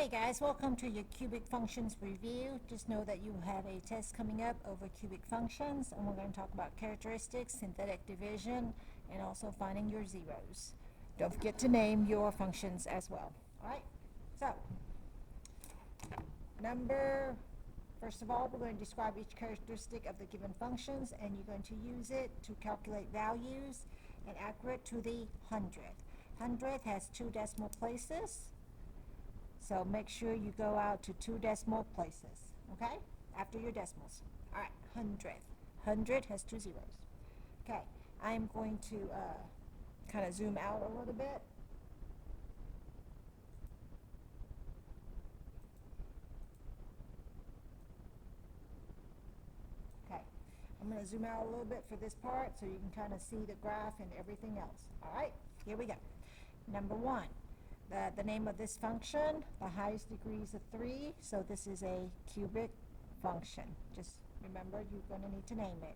Hey guys, welcome to your cubic functions review. Just know that you have a test coming up over cubic functions, and we're going to talk about characteristics, synthetic division, and also finding your zeros. Don't forget to name your functions as well. Alright, so first of all, we're going to describe each characteristic of the given functions, and you're going to use it to calculate values and accurate to the hundredth. Hundredth has 2 decimal places. So make sure you go out to 2 decimal places, okay? After your decimals. All right, hundredth. 100 has 2 zeros. Okay, I'm going to kind of zoom out a little bit. Okay, I'm going to zoom out a little bit for this part so you can kind of see the graph and everything else. All right, here we go. Number 1. The name of this function, the highest degree is a 3, so this is a cubic function. Just remember, you're going to need to name it.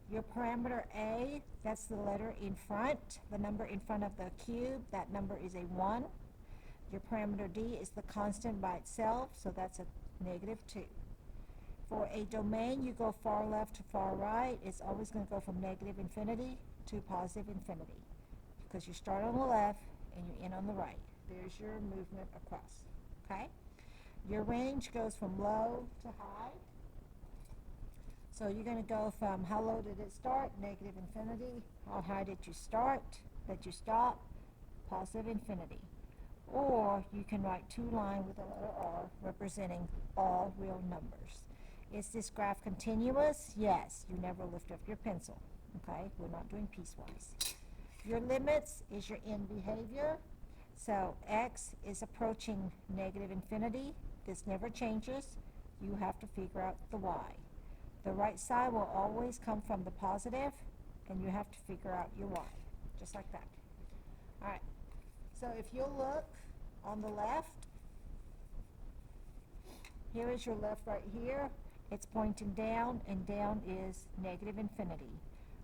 Your parameter A, that's the letter in front, the number in front of the cube, that number is a 1. Your parameter D is the constant by itself, so that's a -2. For a domain, you go far left to far right. It's always going to go from negative infinity to positive infinity, because you start on the left and you end on the right. There's your movement across, okay? Your range goes from low to high. So you're going to go from how low did it start? Negative infinity. How high did you start? Did you stop? Positive infinity. Or you can write 2 lines with the letter R representing all real numbers. Is this graph continuous? Yes. You never lift up your pencil, okay? We're not doing piecewise. Your limits is your end behavior. So x is approaching negative infinity. This never changes. You have to figure out the y. The right side will always come from the positive, and you have to figure out your y, just like that. All right, so if you'll look on the left, here is your left right here. It's pointing down, and down is negative infinity.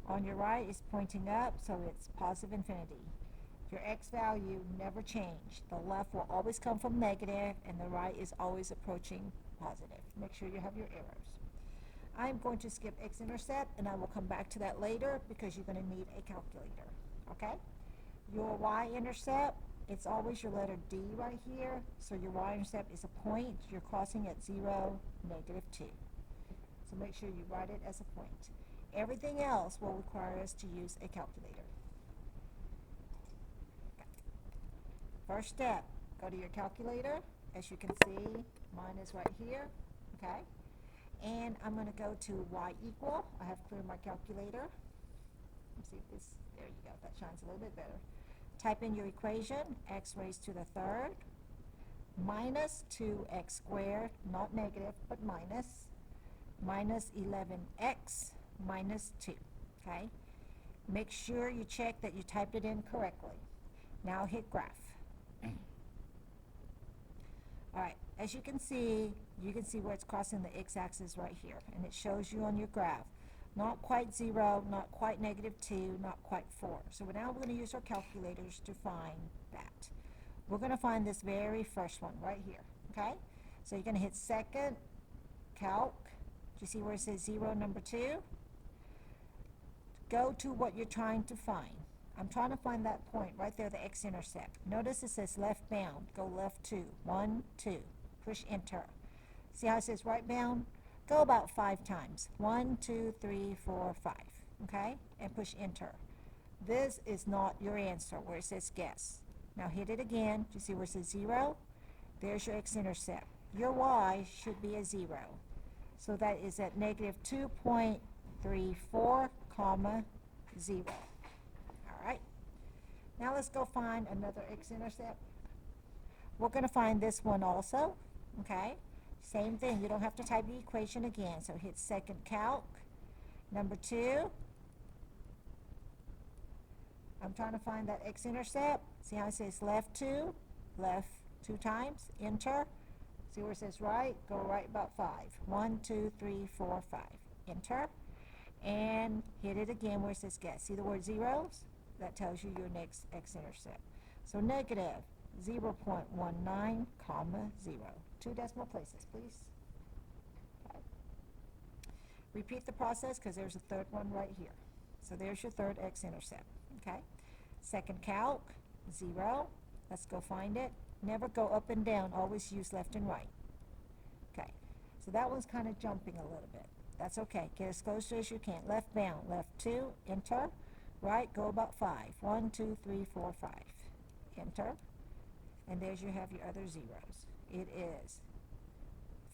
On your right is pointing up, so it's positive infinity. Your x value never changed. The left will always come from negative, and the right is always approaching positive. Make sure you have your arrows. I'm going to skip x-intercept, and I will come back to that later because you're going to need a calculator, okay? Your y-intercept, it's always your letter D right here, so your y-intercept is a point. You're crossing at 0, -2. So make sure you write it as a point. Everything else will require us to use a calculator. First step, go to your calculator. As you can see, mine is right here, okay? And I'm going to go to y equal. I have cleared my calculator. Let's see if this, there you go, that shines a little bit better. Type in your equation, x raised to the 3rd, minus 2x squared, not negative, but minus 11x minus 2, okay? Make sure you check that you typed it in correctly. Now hit graph. Alright, as you can see where it's crossing the x-axis right here, and it shows you on your graph. Not quite 0, not quite -2, not quite 4. So now we're going to use our calculators to find that. We're going to find this very first one right here, okay? So you're going to hit second, calc. Do you see where it says 0, number 2? Go to what you're trying to find. I'm trying to find that point right there, the x-intercept. Notice it says left bound. Go left 2. 1, 2. Push enter. See how it says right bound? Go about 5 times. 1, 2, 3, 4, 5. Okay? And push enter. This is not your answer where it says guess. Now hit it again. Do you see where it says 0? There's your x-intercept. Your y should be a 0. So that is at -2.34, comma 0. Alright, now let's go find another x-intercept. We're going to find this one also, okay? Same thing, you don't have to type the equation again, so hit second calc. Number 2, I'm trying to find that x-intercept. See how it says left 2 times, enter. See where it says right, go right about 5. 1, 2, 3, 4, 5, enter. And hit it again where it says guess. See the word zeros? That tells you your next x-intercept. So negative 0.19, comma 0. 2 decimal places, please. Okay. Repeat the process because there's a third one right here. So there's your third x-intercept. Okay. Second calc, 0. Let's go find it. Never go up and down. Always use left and right. Okay. So that one's kind of jumping a little bit. That's okay. Get as close as you can. Left bound. Left 2. Enter. Right. Go about 5. 1, 2, 3, 4, 5. Enter. And there's you have your other zeros. It is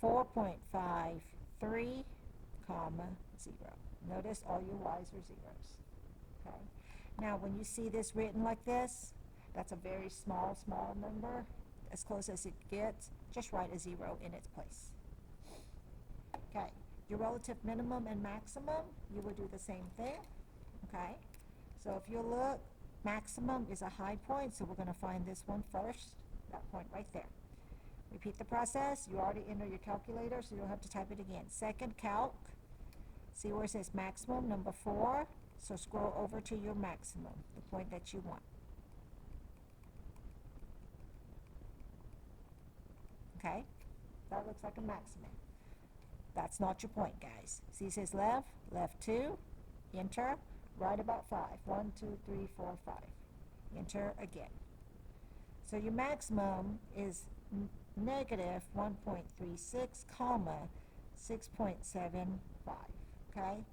4.53, comma 0. Notice all your y's are zeros. Okay. Now, when you see this written like this, that's a very small number. As close as it gets, just write a 0 in its place. Okay. Your relative minimum and maximum, you will do the same thing. Okay. So if you look, maximum is a high point, so we're going to find this one first, that point right there. Repeat the process. You already enter your calculator, so you don't have to type it again. Second calc, see where it says maximum, number 4, so scroll over to your maximum, the point that you want. Okay, that looks like a maximum. That's not your point, guys. See, it says left, left 2, enter, right about 5. 1, 2, 3, 4, 5. Enter again. So your maximum is negative 1.36, comma 6.75. Okay?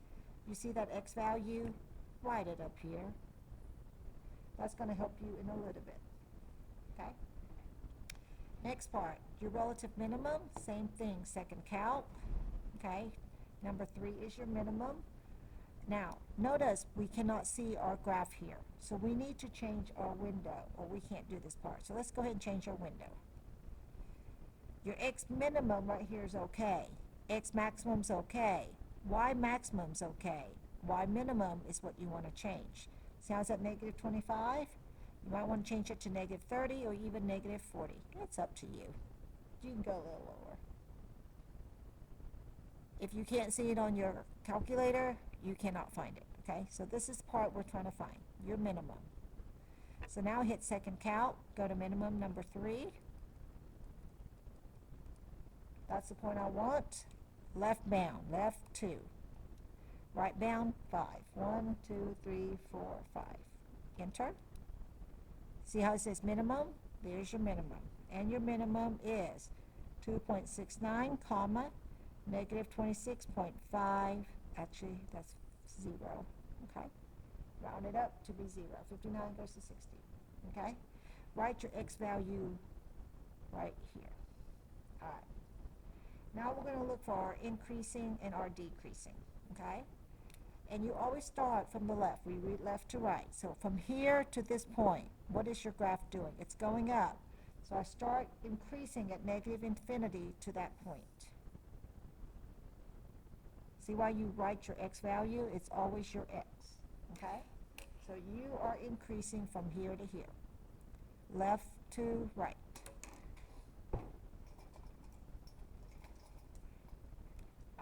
You see that x value? Write it up here. That's going to help you in a little bit. Okay? Next part, your relative minimum, same thing, second calc. Okay? Number 3 is your minimum. Now, notice we cannot see our graph here. So we need to change our window, or we can't do this part. So let's go ahead and change our window. Your x minimum right here is okay. X maximum's okay. Y maximum's okay. Y minimum is what you want to change. See how it's at negative 25? You might want to change it to negative 30 or even negative 40. It's up to you. You can go a little lower. If you can't see it on your calculator, you cannot find it. Okay, so this is the part we're trying to find, your minimum. So now hit second calc, go to minimum number 3. That's the point I want. Left bound, left 2. Right bound, 5. 1, 2, 3, 4, 5. Enter. See how it says minimum? There's your minimum. And your minimum is 2.69, comma, negative 26.5. Actually, that's 0. Okay? Round it up to be 0. 59 goes to 60. Okay? Write your x value right here. All right. Now we're going to look for our increasing and our decreasing. Okay? And you always start from the left. We read left to right. So from here to this point, what is your graph doing? It's going up. So I start increasing at negative infinity to that point. See why you write your x value? It's always your x. Okay? So you are increasing from here to here. Left to right.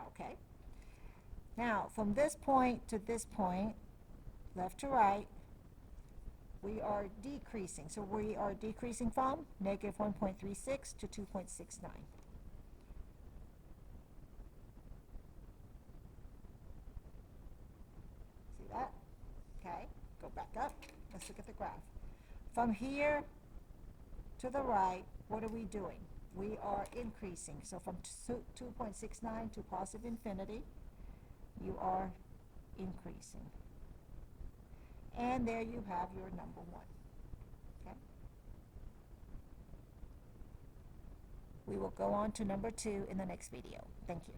Okay? Now, from this point to this point, left to right, we are decreasing. So we are decreasing from negative 1.36 to 2.69. See that? Okay, go back up. Let's look at the graph. From here to the right, what are we doing? We are increasing. So from 2.69 to positive infinity, you are increasing. And there you have your number 1. Okay? We will go on to number 2 in the next video. Thank you.